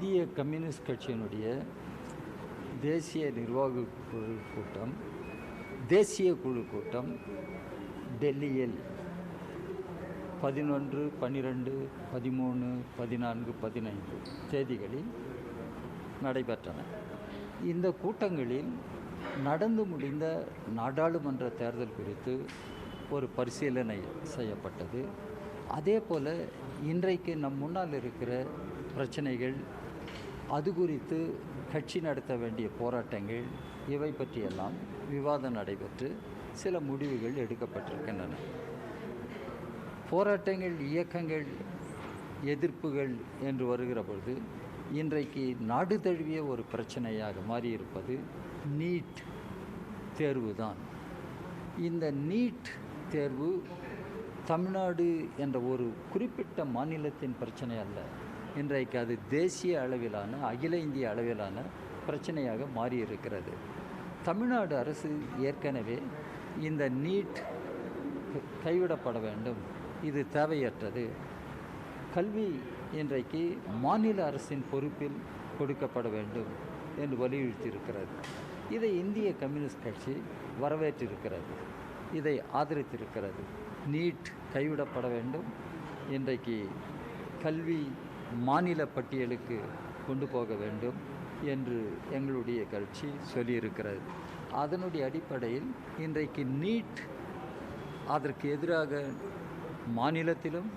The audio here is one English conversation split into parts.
இந்திய கம்யூனிஸ்ட் கட்சியினுடைய தேசிய நிர்வாக குழு கூட்டம் தேசிய குழு கூட்டம் டெல்லியில் 11, 12, 13, 14, 15 தேதிகளில் நடைபெற்றன. இந்த கூட்டங்களில் நடந்து முடிந்த நாடாளுமன்ற தேர்தல் குறித்து ஒரு பரிசீலனை செய்யப்பட்டது. அதே போல் இன்றைக்கு நம் முன்னால் இருக்கிற பிரச்சனைகள், அது குறித்து கட்சி நடத்த வேண்டிய போராட்டங்கள், இவை பற்றியெல்லாம் விவாதம் நடைபெற்று சில முடிவுகள் எடுக்கப்பட்டிருக்கின்றன. போராட்டங்கள், இயக்கங்கள், எதிர்ப்புகள் என்று வருகிற பொழுது இன்றைக்கு நாடு தழுவிய ஒரு பிரச்சனையாக மாறியிருப்பது நீட் தேர்வு தான். இந்த நீட் தேர்வு தமிழ்நாடு என்ற ஒரு குறிப்பிட்ட மாநிலத்தின் பிரச்சனை அல்ல. இன்றைக்கு அது தேசிய அளவிலான, அகில இந்திய அளவிலான பிரச்சனையாக மாறியிருக்கிறது. தமிழ்நாடு அரசு ஏற்கனவே இந்த நீட் கைவிடப்பட வேண்டும், இது தேவையற்றது, கல்வி இன்றைக்கு மாநில அரசின் பொறுப்பில் கொடுக்கப்பட வேண்டும் என்று வலியுறுத்தியிருக்கிறது. இதை இந்திய கம்யூனிஸ்ட் கட்சி வரவேற்றிருக்கிறது, இதை ஆதரித்திருக்கிறது. நீட் கைவிடப்பட வேண்டும், இன்றைக்கு கல்வி மாநில பட்டியலுக்கு கொண்டு போக வேண்டும் என்று எங்களுடைய கட்சி சொல்லியிருக்கிறது. அதனுடைய அடிப்படையில் இன்றைக்கு நீட் அதற்கு எதிராக மாநிலத்திலும்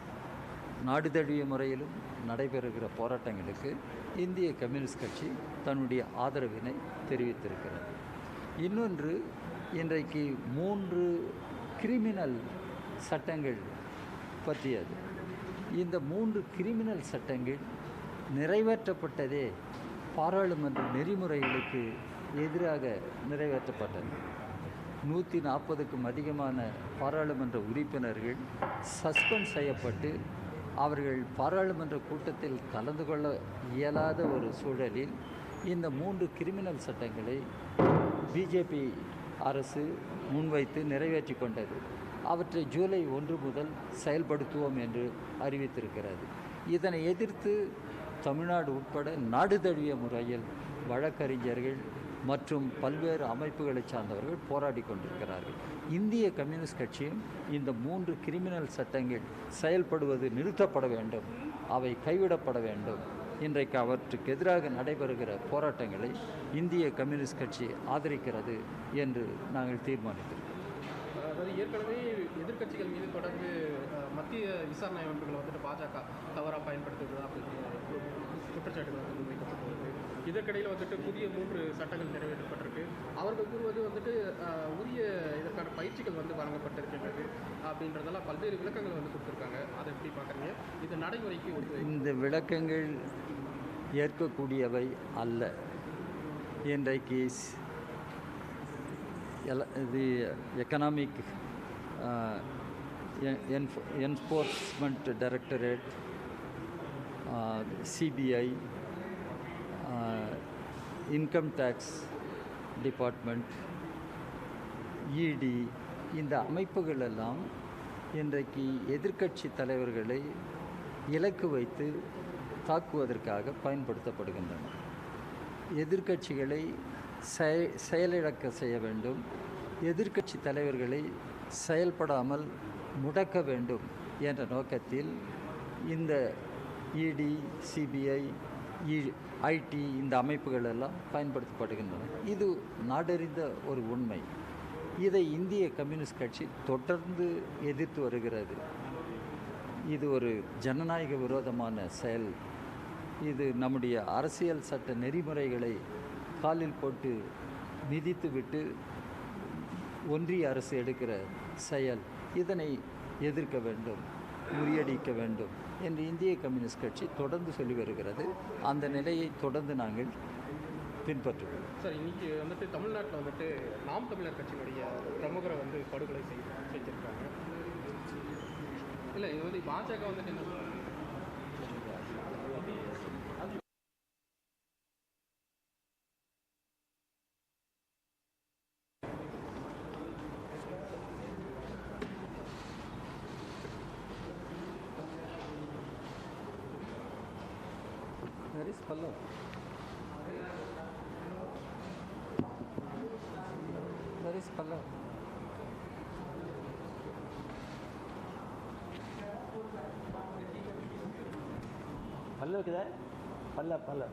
நாடு தழுவிய முறையிலும் நடைபெறுகிற போராட்டங்களுக்கு இந்திய கம்யூனிஸ்ட் கட்சி தன்னுடைய ஆதரவினை தெரிவித்திருக்கிறது. இன்னொன்று, இன்றைக்கு 3 கிரிமினல் சட்டங்கள் பற்றியது. இந்த 3 கிரிமினல் சட்டங்கள் நிறைவேற்றப்பட்டதே பாராளுமன்ற நெறிமுறைகளுக்கு எதிராக நிறைவேற்றப்பட்டது. 140க்கும் அதிகமான பாராளுமன்ற உறுப்பினர்கள் சஸ்பெண்ட் செய்யப்பட்டு அவர்கள் பாராளுமன்ற கூட்டத்தில் கலந்து கொள்ள இயலாத ஒரு சூழலில் இந்த 3 கிரிமினல் சட்டங்களை பிஜேபி அரசு முன்வைத்து நிறைவேற்றி கொண்டது. அவற்றை ஜூலை 1 முதல் செயல்படுத்துவோம் என்று அறிவித்திருக்கிறது. இதனை எதிர்த்து தமிழ்நாடு உட்பட நாடு தழுவிய முறையில் வழக்கறிஞர்கள் மற்றும் பல்வேறு அமைப்புகளை சார்ந்தவர்கள் போராடி கொண்டிருக்கிறார்கள். இந்திய கம்யூனிஸ்ட் கட்சியும் இந்த 3 கிரிமினல் சட்டங்கள் செயல்படுவது நிறுத்தப்பட வேண்டும், அவை கைவிடப்பட வேண்டும். இன்றைக்கு அவற்றுக்கு எதிராக நடைபெறுகிற போராட்டங்களை இந்திய கம்யூனிஸ்ட் கட்சி ஆதரிக்கிறது என்று நாங்கள் தீர்மானித்தோம். அதாவது ஏற்கனவே எதிர்க்கட்சிகள் மீது தொடர்ந்து மத்திய விசாரணை அமைப்புகளை வந்துட்டு பாஜக தவறாக பயன்படுத்துவது அப்படிங்கிற குற்றச்சாட்டுகள் வந்து முன்வைக்கப்பட்டுள்ளது. இதற்கிடையில் வந்துட்டு புதிய 3 சட்டங்கள் நிறைவேற்றப்பட்டிருக்கு. அவர்கள் கூறுவது வந்துட்டு உரிய இதற்கான பயிற்சிகள் வந்து வழங்கப்பட்டிருக்கின்றது அப்படின்றதெல்லாம் பல்வேறு விளக்கங்கள் வந்து கொடுத்துருக்காங்க. அதை எப்படி பார்க்குறீங்க? இது நடைமுறைக்கு இந்த விளக்கங்கள் ஏற்கக்கூடியவை அல்ல. இன்றைக்கு the Economic Enforcement Directorate, CPI, Income Tax Department, ED, இந்த அமைப்புகள் எல்லாம் இன்றைக்கு எதிர்க்கட்சி தலைவர்களை இலக்கு வைத்து தாக்குவதற்காக பயன்படுத்தப்படுகின்றன. எதிர்க்கட்சிகளை செயலிழக்க செய்ய வேண்டும், எதிர்க்கட்சி தலைவர்களை செயல்படாமல் முடக்க வேண்டும் என்ற நோக்கத்தில் இந்த இடி, சிபிஐ, ஐடி இந்த அமைப்புகள் எல்லாம் பயன்படுத்தப்படுகின்றன. இது நாடறிந்த ஒரு உண்மை. இதை இந்திய கம்யூனிஸ்ட் கட்சி தொடர்ந்து எதிர்த்து வருகிறது. இது ஒரு ஜனநாயக விரோதமான செயல். இது நம்முடைய அரசியல் சட்ட நெறிமுறைகளை காலில் போட்டு மிதித்துவிட்டு ஒன்றிய அரசு எடுக்கிற செயல். இதனை எதிர்க்க வேண்டும், முறியடிக்க வேண்டும் என்று இந்திய கம்யூனிஸ்ட் கட்சி தொடர்ந்து சொல்லி வருகிறது. அந்த நிலையை தொடர்ந்து நாங்கள் பின்பற்றுவோம். சார், இன்றைக்கி வந்துட்டு தமிழ்நாட்டில் வந்துட்டு நாம் தமிழர் கட்சியினுடைய பிரமுகரை வந்து படுகொலை செஞ்சுருக்காங்க. இல்லை, இது வந்து பாஜக வந்துட்டு என்ன சொல்கிறாங்க? Where is Pallav? Where is Pallav? Pallav किधर? Pallav.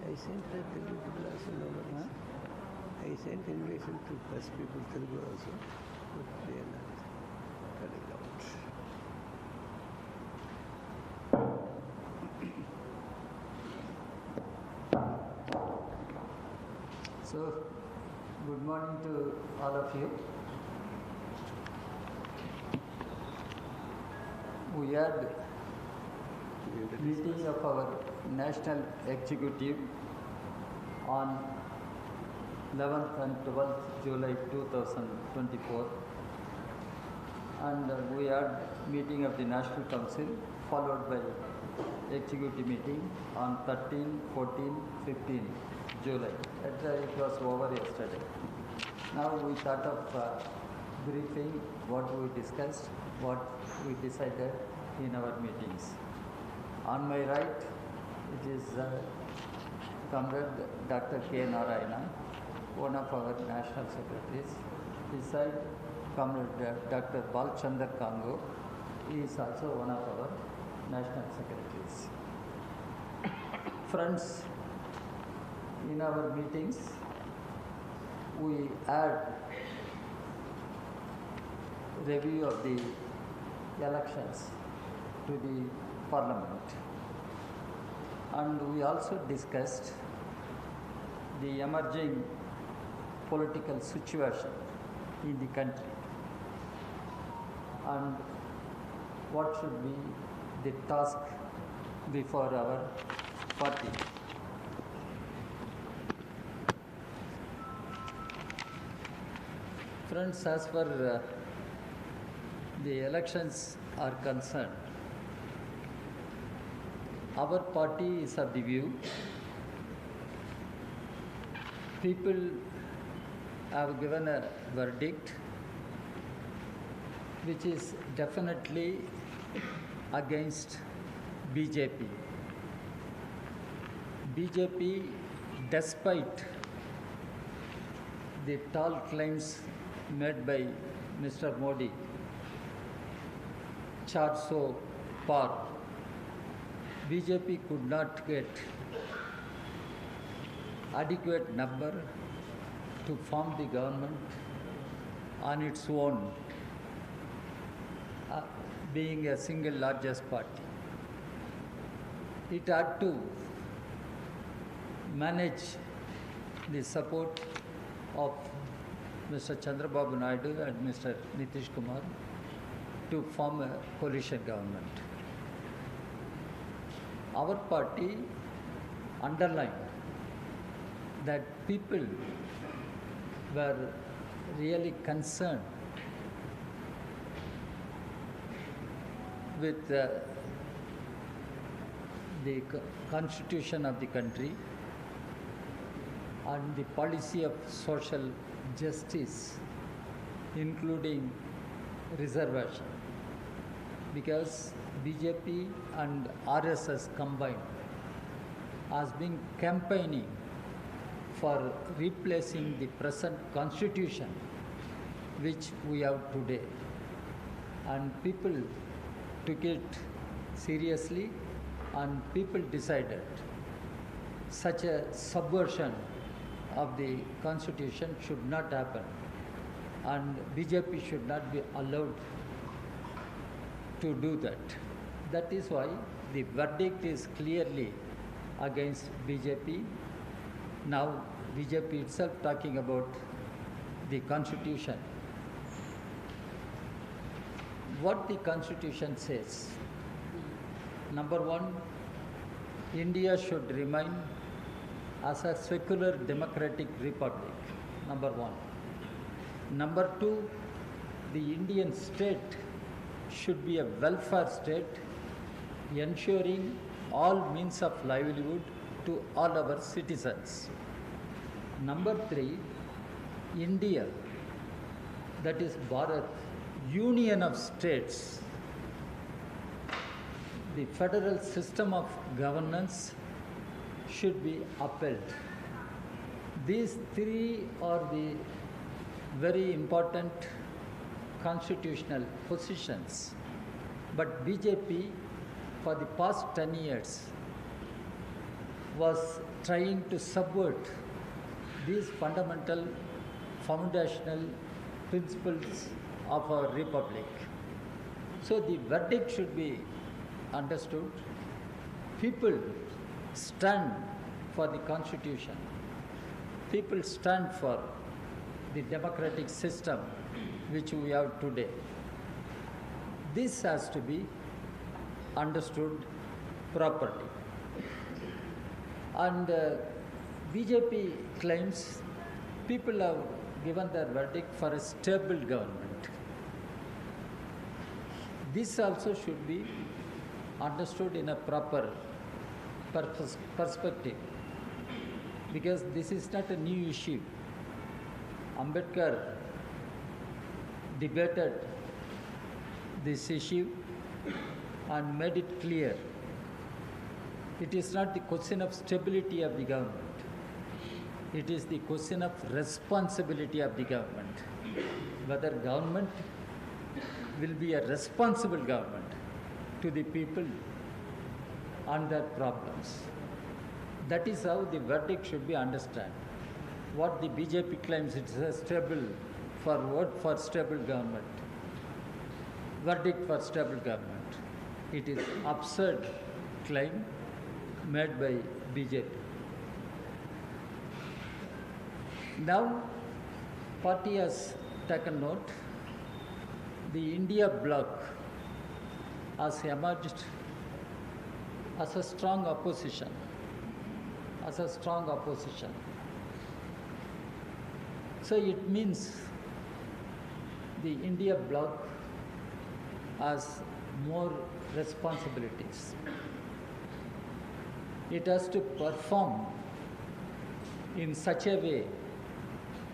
I sent a Telugu people also over. I sent invitation to press people Telugu also, but they are not coming out. So, good morning to all of you. We had meeting of our national executive on 11th and 12th July 2024, and we had meeting of the National Council followed by executive meeting on 13, 14, 15 July. It was over yesterday. Now we thought of briefing what we discussed, what we decided in our meetings. On my right, it is Comrade Dr. K. Narayana, one of our national secretaries. His side, Comrade Dr. Balchandar Kango, he is also one of our national secretaries. Friends, in our meetings, we add review of the elections to the Parliament, and we also discussed the emerging political situation in the country and what should be the task before our party. Friends, as far the elections are concerned, our party is of the view people have given a verdict which is definitely against BJP. BJP, despite the tall claims made by Mr. Modi, 400 par, BJP could not get adequate number to form the government on its own, being a single largest party. It had to manage the support of Mr. Chandrababu Naidu and Mr. Nitish Kumar to form a coalition government. Our party underlined that people were really concerned with the constitution of the country and the policy of social justice, including reservation, because BJP and RSS combined has been campaigning for replacing the present constitution which we have today, and people took it seriously and people decided such a subversion of the constitution should not happen and BJP should not be allowed to do that. That is why the verdict is clearly against BJP. Now BJP itself talking about the constitution. What the constitution says: number one, India should remain as a secular democratic republic, number one. Number two, the Indian state should be a welfare state, ensuring all means of livelihood to all our citizens. Number three, India, that is Bharat, union of states, the federal system of governance should be upheld. These three are the very important constitutional positions. But BJP for the past 10 years was trying to subvert these fundamental, foundational principles of our republic. So the verdict should be understood. People stand for the Constitution. People stand for the democratic system which we have today. This has to be understood properly. And BJP claims people have given their verdict for a stable government. This also should be understood in a proper perspective, because this is not a new issue. Ambedkar debated this issue and made it clear. It is not the question of stability of the government. It is the question of responsibility of the government. Whether government will be a responsible government to the people and their problems. That is how the verdict should be understood. What the BJP claims, it is a stable, for what? For stable government. Verdict for stable government. It is absurd claim made by BJP. Now, party has taken note. The India bloc has emerged as a strong opposition. So it means the India bloc has more responsibilities. It has to perform in such a way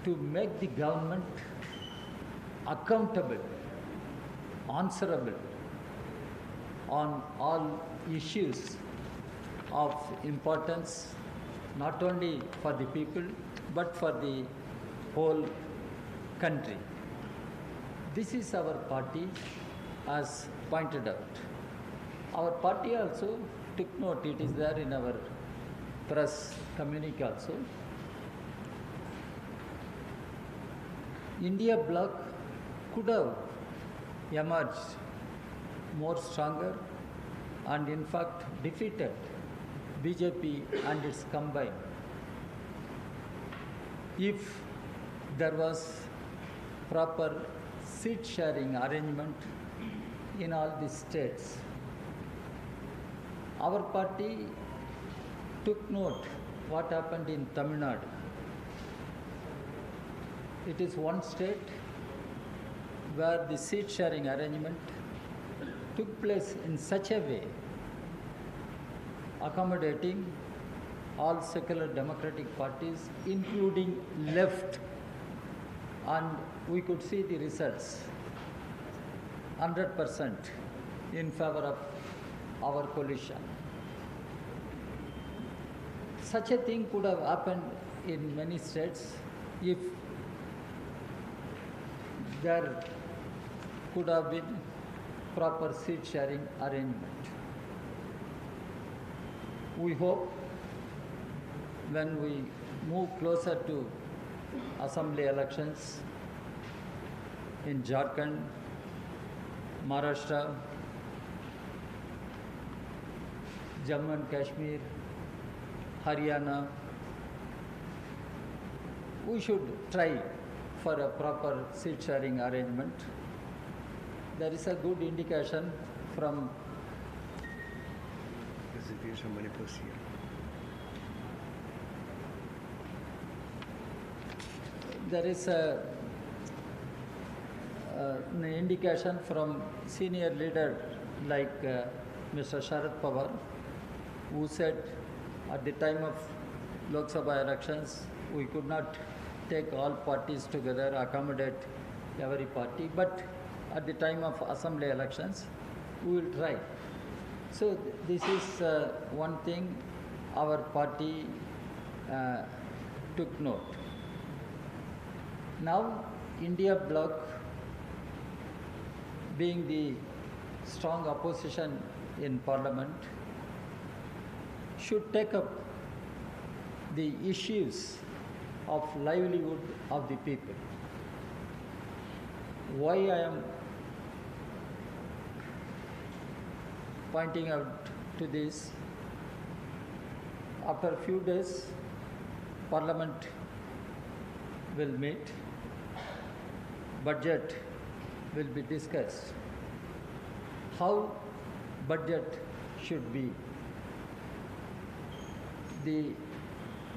to make the government accountable, answerable on all issues of importance, not only for the people but for the whole country. This is our party has pointed out. Our party also took note, it is there in our press communique also. India bloc could have emerged more stronger and in fact defeated BJP and its combined if there was proper seat sharing arrangement in all the states. Our party took note what happened in Tamil Nadu. It is one state where the seat sharing arrangement took place in such a way accommodating all secular democratic parties, including left, and we could see the results 100% in favor of our coalition. Such a thing could have happened in many states if there could have been proper seat sharing arrangement. We hope when we move closer to assembly elections in Jharkhand, Maharashtra, Jammu and Kashmir, Haryana, we should try for a proper seat sharing arrangement. There is a good indication from there is an indication from senior leader like Mr. Sharad Pawar, who said at the time of Lok Sabha elections, we could not take all parties together, accommodate every party, but at the time of assembly elections, we will try. So this is one thing our party took note. Now India bloc, being the strong opposition in parliament, should take up the issues of livelihood of the people. Why I am pointing out to this, after a few days, Parliament will meet, budget will be discussed, how budget should be. The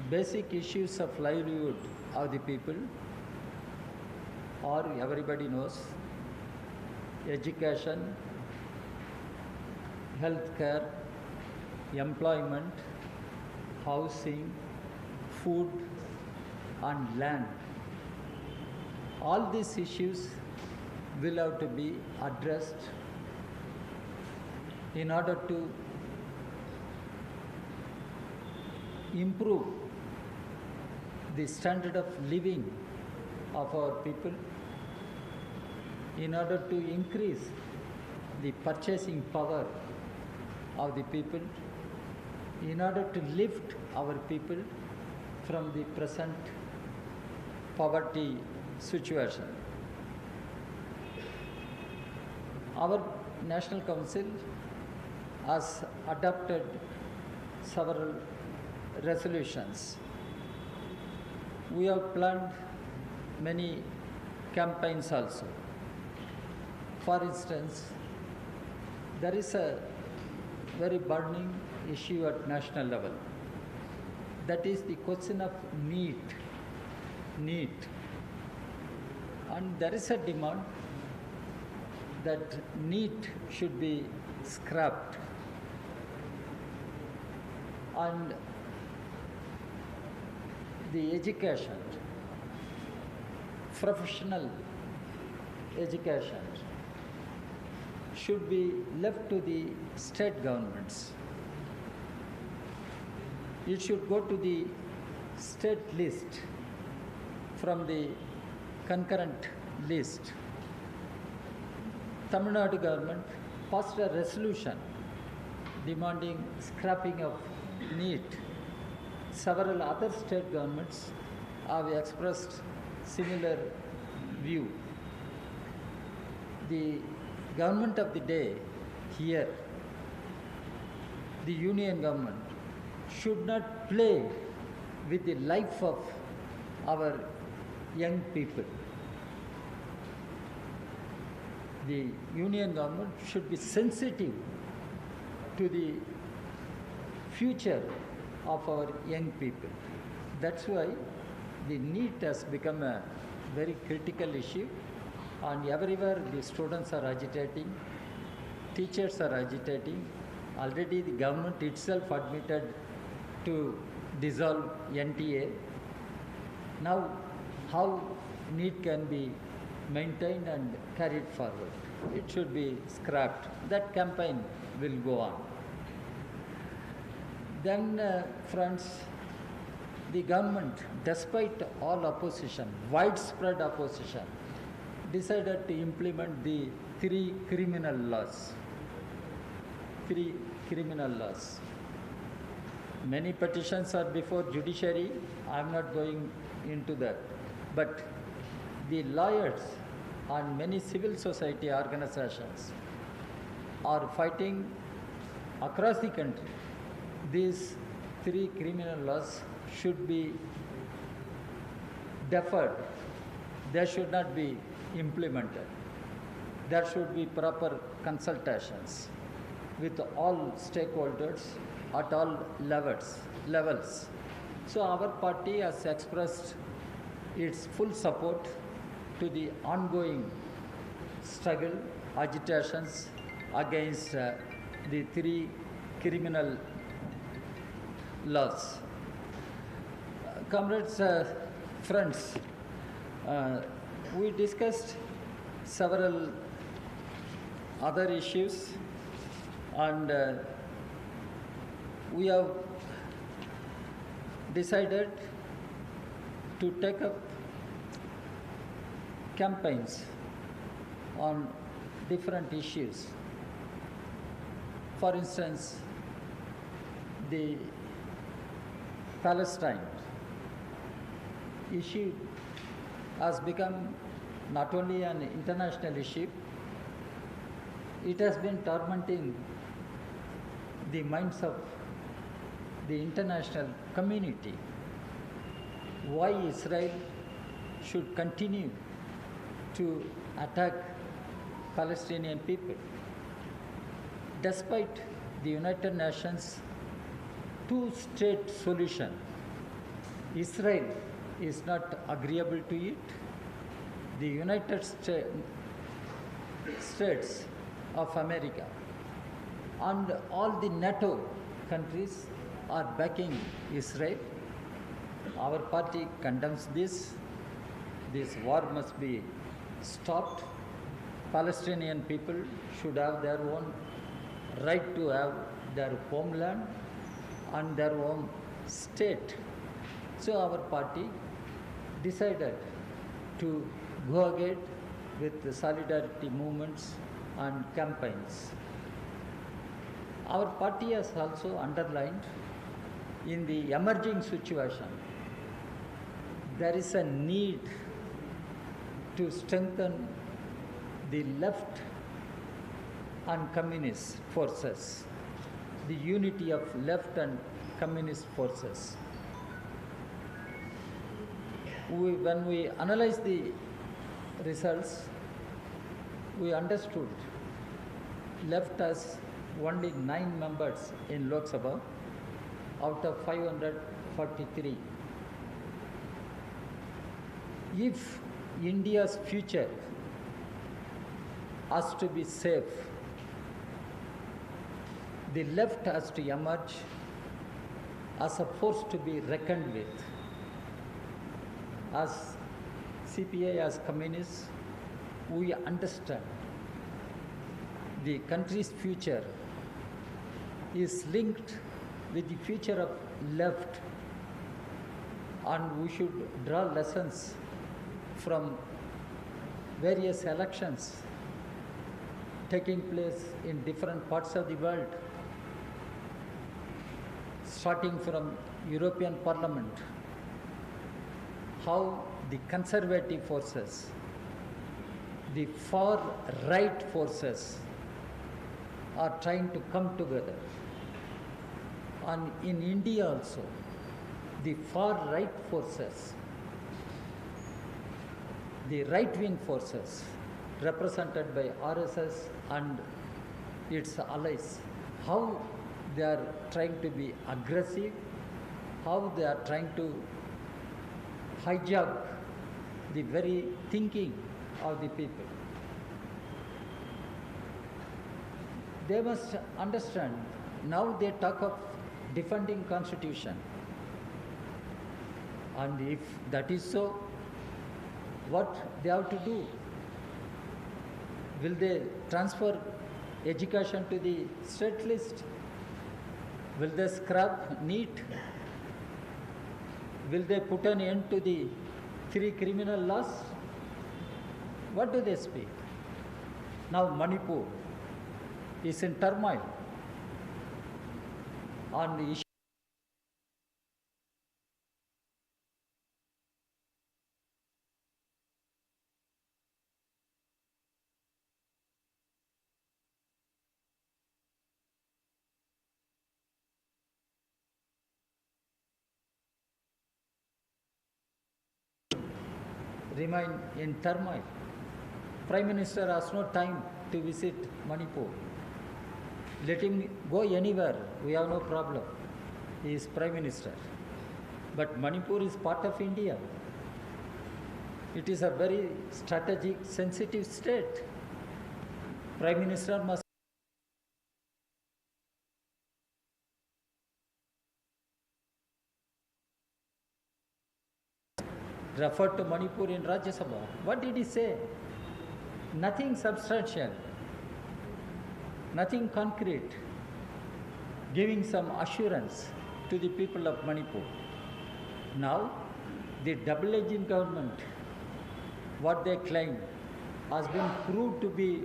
basic issues of livelihood of the people, or everybody knows, education, health care, employment, housing, food and land. All these issues will have to be addressed in order to improve the standard of living of our people, in order to increase the purchasing power of the people, in order to lift our people from the present poverty situation. Our National Council has adopted several resolutions. We have planned many campaigns also. For instance, there is a very burning issue at national level. That is the question of NEET. And there is a demand that NEET should be scrapped. And the education, professional education, should be left to the state governments. It should go to the state list from the concurrent list. Tamil Nadu government passed a resolution demanding scrapping of NEET. Several other state governments have expressed similar view. The government of the day here, the union government, should not play with the life of our young people. The union government should be sensitive to the future of our young people. That's why the NEET has become a very critical issue, and everywhere the students are agitating, teachers are agitating. Already the government itself admitted to dissolve NTA. Now, how NEET can be maintained and carried forward? It should be scrapped. That campaign will go on. Then, friends, the government, despite all opposition, widespread opposition, decided to implement the three criminal laws. Many petitions are before judiciary. I am not going into that. But the lawyers and many civil society organizations are fighting across the country. These three criminal laws should be deferred. They should not be implemented. There should be proper consultations with all stakeholders at all levels. So our party has expressed its full support to the ongoing struggle, agitations against the three criminal laws. Comrades, friends, we discussed several other issues, and we have decided to take up campaigns on different issues. For instance, the Palestine issue has become not only an international issue, it has been tormenting the minds of the international community. Why Israel should continue to attack Palestinian people, despite the United Nations two-state solution. Israel is not agreeable to it. The United States of America and all the NATO countries are backing Israel. Our party condemns this. This war must be stopped. Palestinian people should have their own right to have their homeland and their own state. So our party decided to go ahead with the solidarity movements and campaigns. Our party has also underlined, in the emerging situation, there is a need to strengthen the left and communist forces, the unity of left and communist forces. When we analyzed the results, we understood left has only 9 members in Lok Sabha out of 543. If India's future has to be safe, the left has to emerge as a force to be reckoned with. As CPI, as communists, we understand the country's future is linked with the future of left, and we should draw lessons from various elections taking place in different parts of the world, starting from European Parliament, how the conservative forces, the far right forces are trying to come together. And in India also, the far right forces, the right-wing forces represented by RSS and its allies, how they are trying to be aggressive, how they are trying to hijack the very thinking of the people. They must understand, now they talk of defending constitution. And if that is so, what they have to do? Will they transfer education to the state list? Will they scrap NEET? Will they put an end to the 3 criminal laws? What do they speak? Now Manipur is in turmoil on the issue. Remain in turmoil. Prime Minister has no time to visit Manipur. Let him go anywhere, we have no problem. He is Prime Minister. But Manipur is part of India. It is a very strategic, sensitive state. Prime Minister must referred to Manipur in Rajya Sabha. What did he say? Nothing substantial. nothing concrete, giving some assurance to the people of Manipur. Now, the double-agent government, what they claim, has been proved to be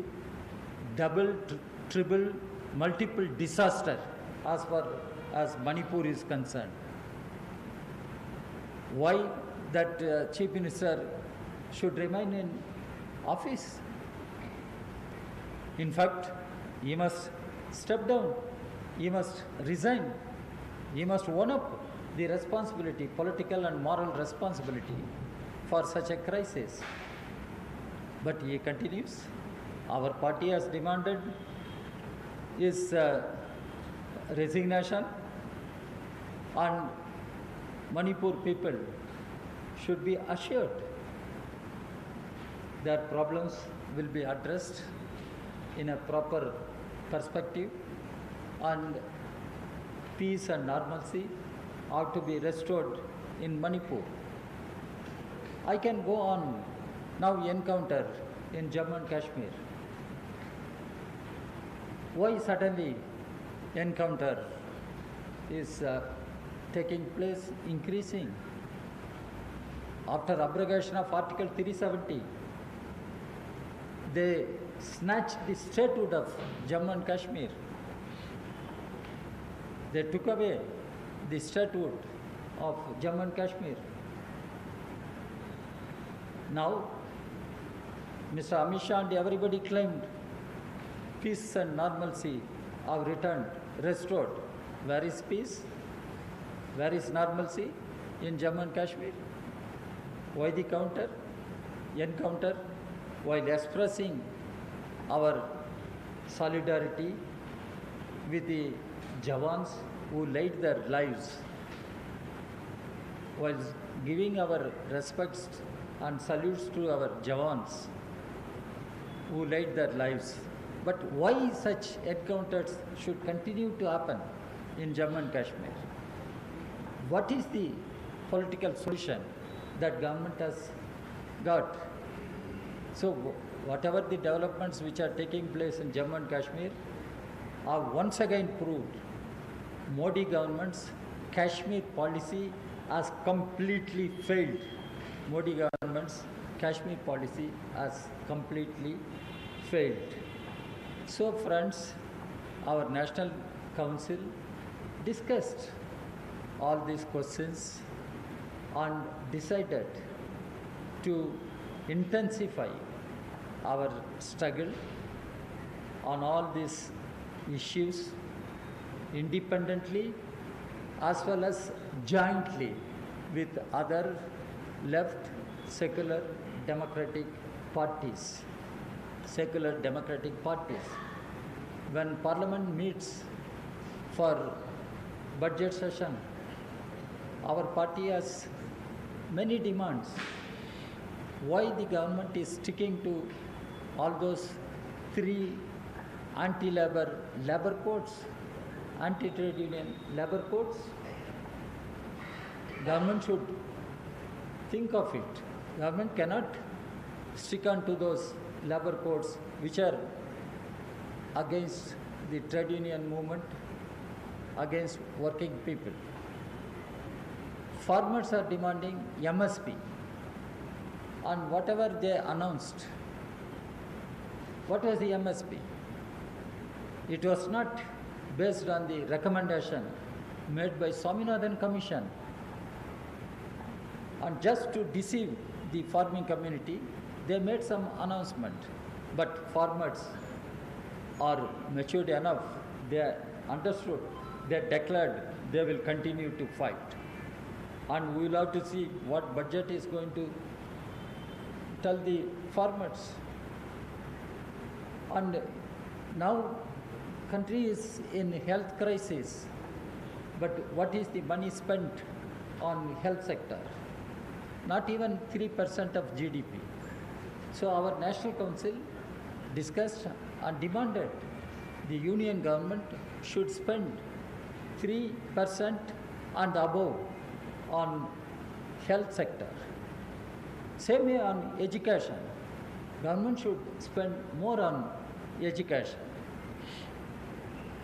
double, triple, multiple disaster as far as Manipur is concerned. Why that Chief Minister should remain in office? In fact, he must step down, he must resign, he must own up the responsibility, political and moral responsibility for such a crisis. But he continues. Our party has demanded his resignation, and Manipur people should be assured their problems will be addressed in a proper perspective, and peace and normalcy are to be restored in Manipur. I can go on now. Encounter in Jammu and Kashmir. Why suddenly encounter is taking place, increasing? After abrogation of Article 370, they snatched the statehood of Jammu and Kashmir. They took away the statehood of Jammu and Kashmir. Now, Mr. Amit Shah and everybody claimed peace and normalcy have returned, restored. Where is peace? Where is normalcy in Jammu and Kashmir? Why the encounter? While expressing our solidarity with the Jawans who laid their lives, while giving our respects and salutes to our Jawans who laid their lives. But why such encounters should continue to happen in Jammu and Kashmir? What is the political solution that government has got? So whatever the developments which are taking place in Jammu and Kashmir are once again proved Modi government's Kashmir policy has completely failed. Modi government's Kashmir policy has completely failed. So friends, our National Council discussed all these questions and decided to intensify our struggle on all these issues independently as well as jointly with other left secular democratic parties. When Parliament meets for budget session, our party has many demands. Why the government is sticking to all those three anti-labor labor codes, anti-trade union labor codes? Government should think of it. Government cannot stick on to those labor codes which are against the trade union movement, against working people. Farmers are demanding MSP, and whatever they announced, what was the MSP? It was not based on the recommendation made by Swaminathan Commission. And just to deceive the farming community, they made some announcement. But farmers are matured enough, they understood, they declared they will continue to fight. And we will have to see what budget is going to tell the farmers. And now country is in health crisis, but what is the money spent on health sector? Not even 3% of GDP. So our National Council discussed and demanded the Union government should spend 3% and above on health sector. Same way on education. Government should spend more on education.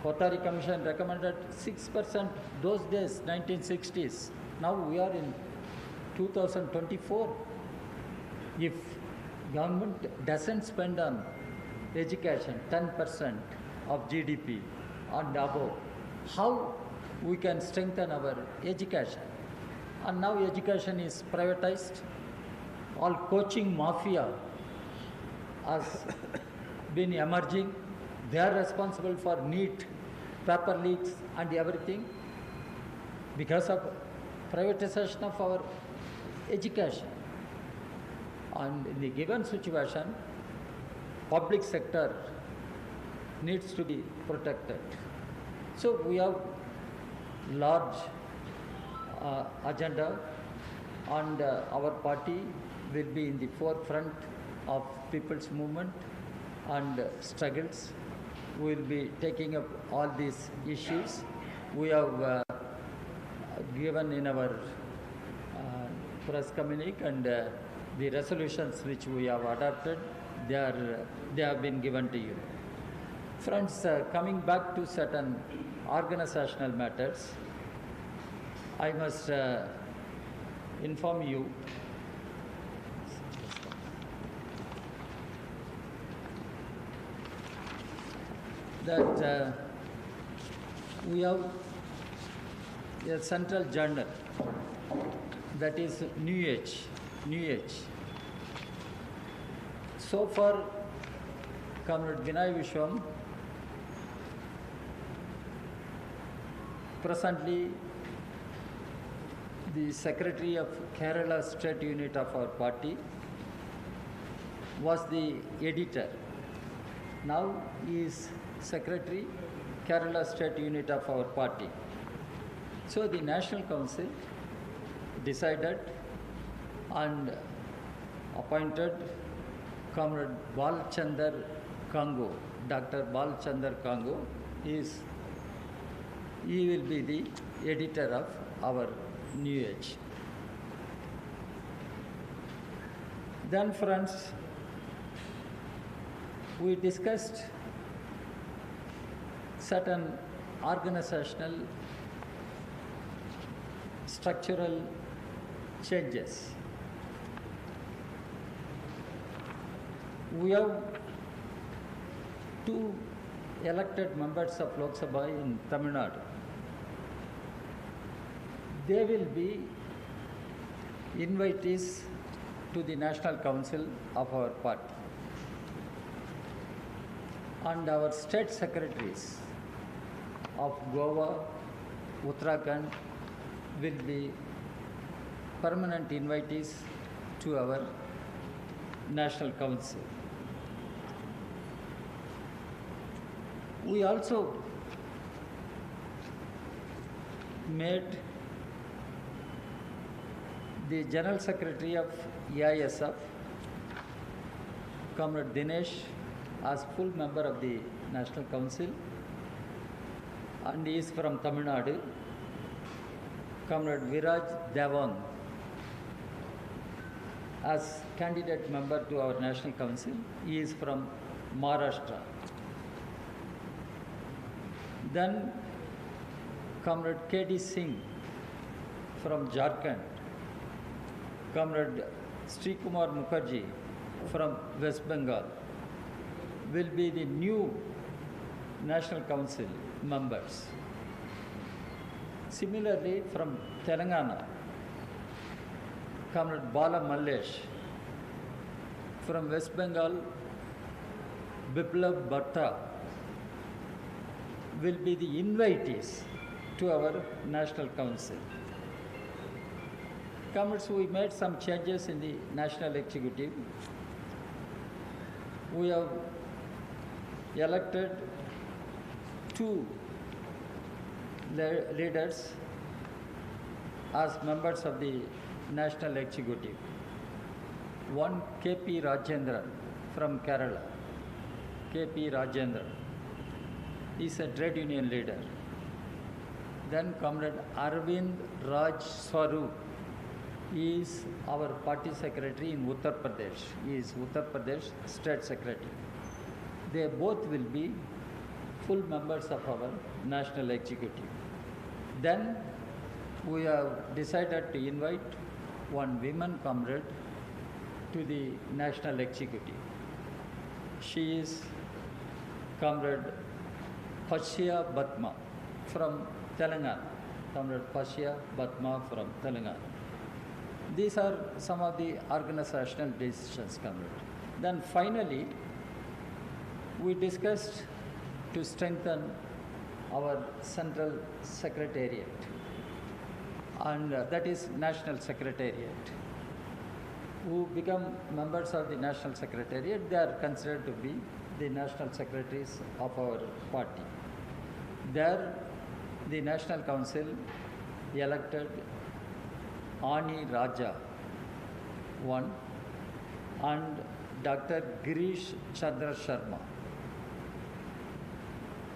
Kothari Commission recommended 6% those days, 1960s. Now we are in 2024. If government doesn't spend on education 10% of GDP and above, how we can strengthen our education? And now education is privatized. All coaching mafia has been emerging. They are responsible for NEET, paper leaks and everything because of privatization of our education. And in the given situation, public sector needs to be protected. So we have large agenda, and our party will be in the forefront of people's movement and struggles. We will be taking up all these issues. We have given in our press communique, and the resolutions which we have adopted, they have been given to you. Friends, coming back to certain organizational matters, I must inform you that we have a central journal, that is New Age. So far, Comrade Vinay Vishwam, presently the Secretary of Kerala State Unit of our party, was the editor. Now he is Secretary, Kerala State Unit of our party. So the National Council decided and appointed Comrade Balchandar Kango, Dr. Balchandar Kango. He will be the editor of our New Age. Then, friends, we discussed certain organizational structural changes. We have 2 elected members of Lok Sabha in Tamil Nadu. They will be invitees to the National Council of our party. And our state secretaries of Goa, Uttarakhand will be permanent invitees to our National Council. We also made the General Secretary of EISF, Comrade Dinesh, as full member of the National Council, and he is from Tamil Nadu. Comrade Viraj Devan as candidate member to our National Council. He is from Maharashtra. Then Comrade K.D. Singh from Jharkhand. Comrade Sri Kumar Mukherjee from West Bengal will be the new National Council members. Similarly, from Telangana, Comrade Bala Mallesh, from West Bengal, Biplab Bhatta will be the invitees to our National Council. Comrades, we made some changes in the National Executive. We have elected 2 leaders as members of the National Executive. One, K.P. Rajendran from Kerala. K.P. Rajendran is a trade union leader. Then Comrade Arvind Raj Swaroop is our party secretary in Uttar Pradesh. He is Uttar Pradesh State Secretary. They both will be full members of our national executive. Then we have decided to invite one woman comrade to the national executive. She is Comrade Pasya Batma from Telangana. Comrade Pasya Batma from Telangana. These are some of the organizational decisions, comrade. Then finally, we discussed to strengthen our central secretariat, and that is national secretariat. Who become members of the national secretariat, they are considered to be the national secretaries of our party. There, the National Council elected D.Raja, one, and Dr. Girish Chandra Sharma.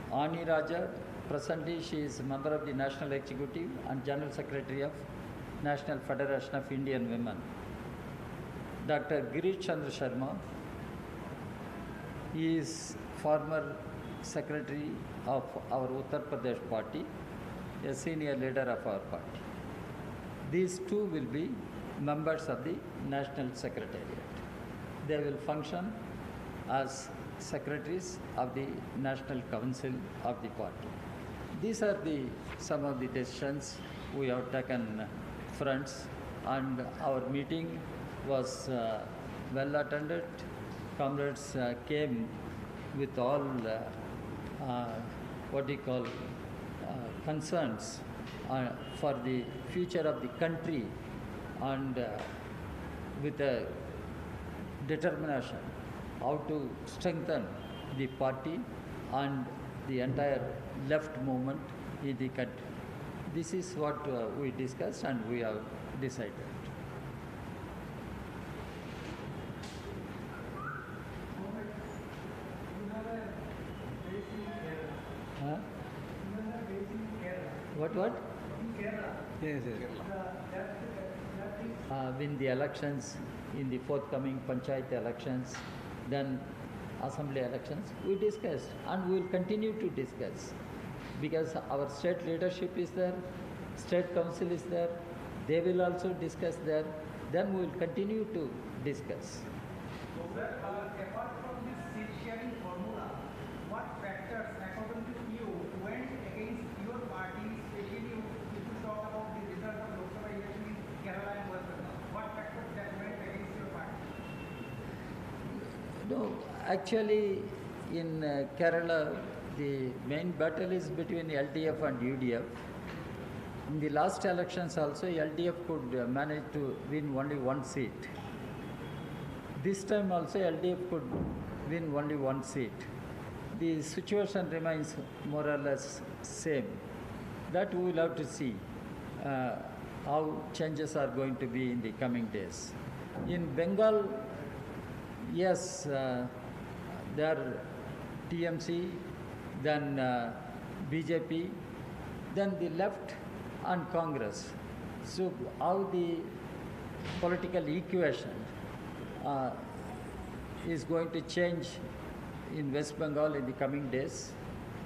D.Raja, presently she is a member of the National Executive and General Secretary of National Federation of Indian Women. Dr. Girish Chandra Sharma is former secretary of our Uttar Pradesh party, a senior leader of our party. These two will be members of the National Secretariat. They will function as secretaries of the National Council of the party. These are some of the decisions we have taken, friends, and our meeting was well attended. Comrades came with all concerns for the future of the country, and with a determination how to strengthen the party and the entire left movement in the country. This is what we discussed and we have decided. Huh? What? Yes. Win the elections in the forthcoming Panchayat elections, then Assembly elections. We discussed and we will continue to discuss, because our state leadership is there, state council is there, they will also discuss there, then we will continue to discuss. So, sir, apart from this seat sharing formula, what factors, according to you, went against your party, especially if you talk about the result of Lok Sabha election in Kerala and West Bengal? What factors that went against your party? No, actually in Kerala, the main battle is between LDF and UDF. In the last elections also, LDF could manage to win only one seat. This time also, LDF could win only one seat. The situation remains more or less same. That we will have to see how changes are going to be in the coming days. In Bengal, yes, there are TMC, then BJP, then the left and Congress. So how the political equation is going to change in West Bengal in the coming days,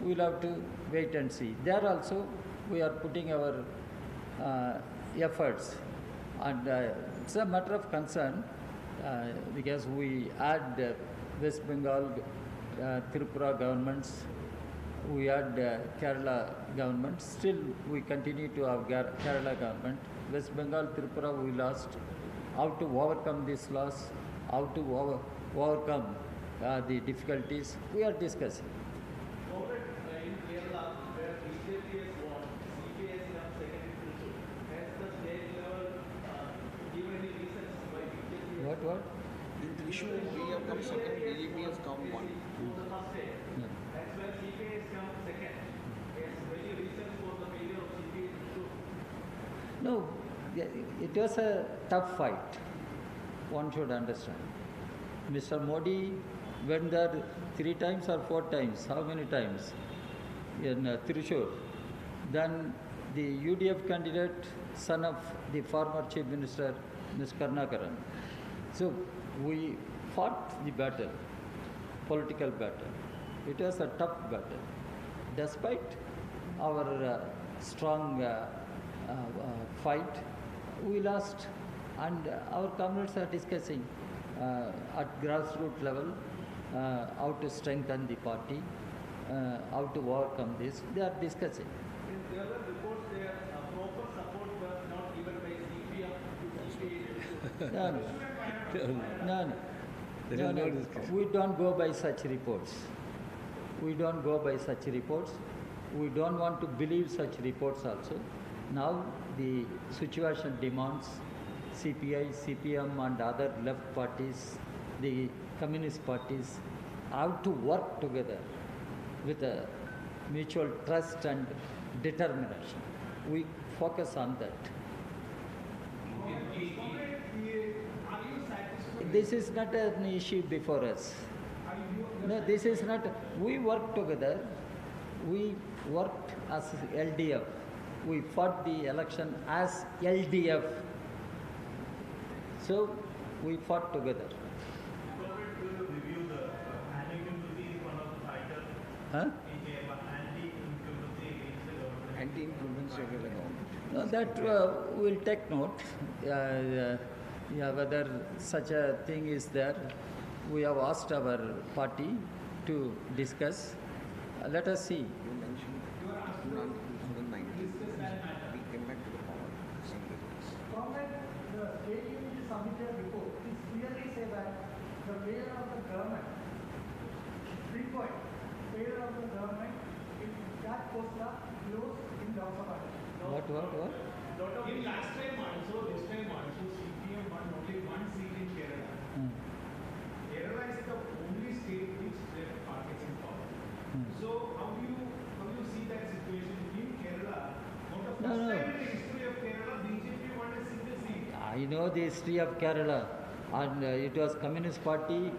we will have to wait and see. There also we are putting our efforts, and it's a matter of concern because we had West Bengal, Tripura governments, we had Kerala government. Still we continue to have Kerala government. West Bengal, Tripura we lost. How to overcome this loss, how to overcome the difficulties, we are discussing. In Kerala, where BJP has won, CPI has come second in Thrissur. Has the state level given any reasons why BJP has What? In Thrissur, we have come second, BJP has come one. the first state? That's where CPI has come second. There's many reasons for the failure of CPI in Thrissur. No, it was a tough fight, one should understand. Mr. Modi went there 3 times or 4 times, how many times? In Thrissur. Then the UDF candidate, son of the former Chief Minister, Ms. Karnakaran. So we fought the battle, political battle. It was a tough battle. Despite our strong fight, we lost, and our comrades are discussing at grassroots level how to strengthen the party, how to overcome this. They are discussing. There were reports there, proper support was not given by CPM to CPI. No, no, no. There No, is no, no discussion. we don't go by such reports. We don't go by such reports. We don't want to believe such reports also. Now the situation demands CPI, CPM and other left parties, the communist parties have to work together with a mutual trust and determination. We focus on that. Are you satisfied? This is not an issue before us. No, this is not. We work together. We worked as LDF. We fought the election as LDF. So we fought together. Government will review the anti-incumbency is one of the factors Huh? in Kerala. Anti-incumbency against the government. Anti-incumbency against the government. No, that we'll take note. Yeah, whether such a thing is there. We have asked our party to discuss. Let us see. You mentioned 2019, we came back to the power. Some reasons. Comrade, the AU submitted report is clearly say that the failure of the government, three-point, failure of the government, if that post are closed in Lok Sabha. What? In last time also, this time also, CPM won only one seat in Kerala. Kerala is the only state which left parties in power. So how do you see that situation in Kerala? Not the first No. time in the history of Kerala, BJP won a single seat. I know the history of Kerala, and it was Communist Party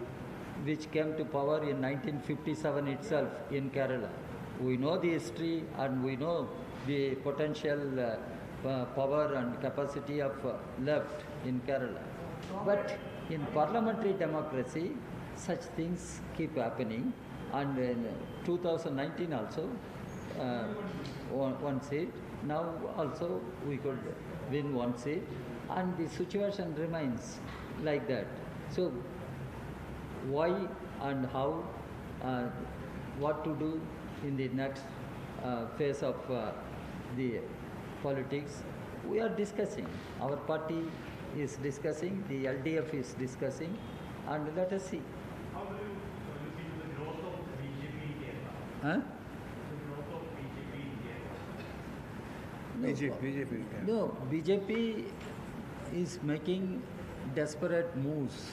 which came to power in 1957 itself in Kerala. We know the history and we know the potential power and capacity of left in Kerala. But in parliamentary democracy, such things keep happening. And in 2019 also, one seat. Now also we could win one seat. And the situation remains like that. So why and how, what to do in the next phase of the politics, we are discussing. Our party is discussing, the LDF is discussing, and let us see. How do you see the growth of BJP in Kerala? Huh? The growth of BJP in Kerala. No, BJP is making desperate moves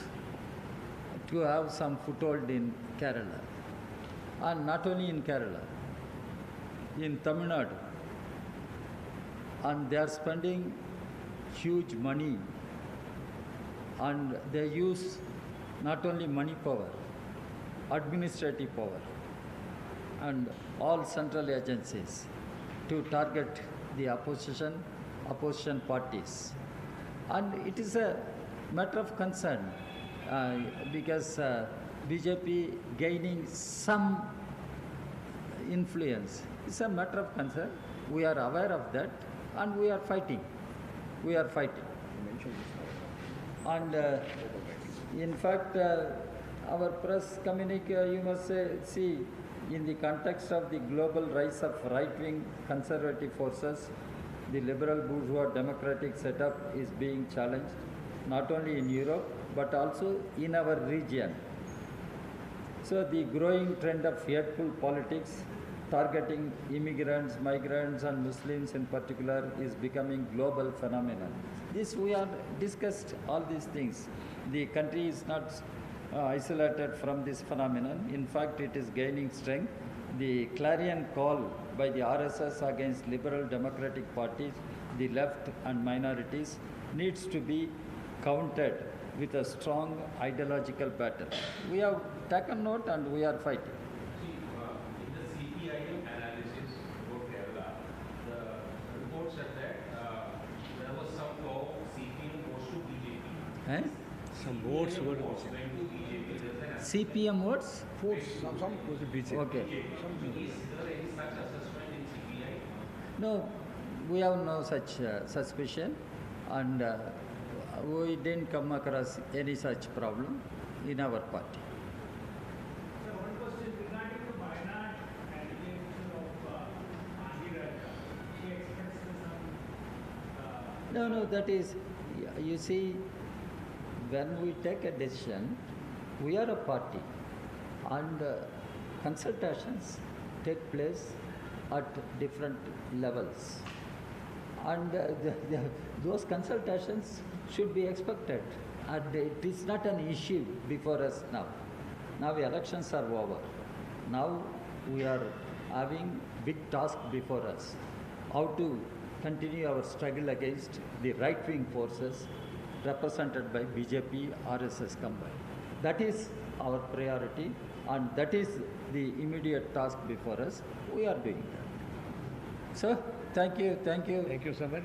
to have some foothold in Kerala. And not only in Kerala, in Tamil Nadu. And they are spending huge money, and they use not only money power, administrative power, and all central agencies to target the opposition parties. And it is a matter of concern because BJP gaining some influence is a matter of concern. We are aware of that and we are fighting. We are fighting. You mentioned this now. And in fact, our press communique, you must see, in the context of the global rise of right-wing conservative forces, the liberal bourgeois democratic setup is being challenged, not only in Europe, but also in our region. So the growing trend of hateful politics, targeting immigrants, migrants and Muslims in particular, is becoming global phenomenon. This we are discussed all these things. The country is not isolated from this phenomenon. In fact, it is gaining strength. The clarion call by the RSS against liberal democratic parties, the left and minorities, needs to be countered with a strong ideological battle. We have taken note and we are fighting. See, in the CPI analysis about Kerala, the report said that there was some flow of CPM votes to BJP. Eh? Some votes were went to BJP. There's an CPM votes? some goes to BJP. Okay. Is there any such No, we have no such suspicion, and we didn't come across any such problem in our party. So one question regarding the Wayanad allegation of D.Raja. He expressed some. No, that is, you see, when we take a decision, we are a party, and consultations take place at different levels. And those consultations should be expected, and it is not an issue before us now. Now elections are over. Now we are having big task before us, how to continue our struggle against the right-wing forces represented by BJP, RSS combined. That is our priority, and that is the immediate task before us. We are doing that. So, thank you. Thank you so much.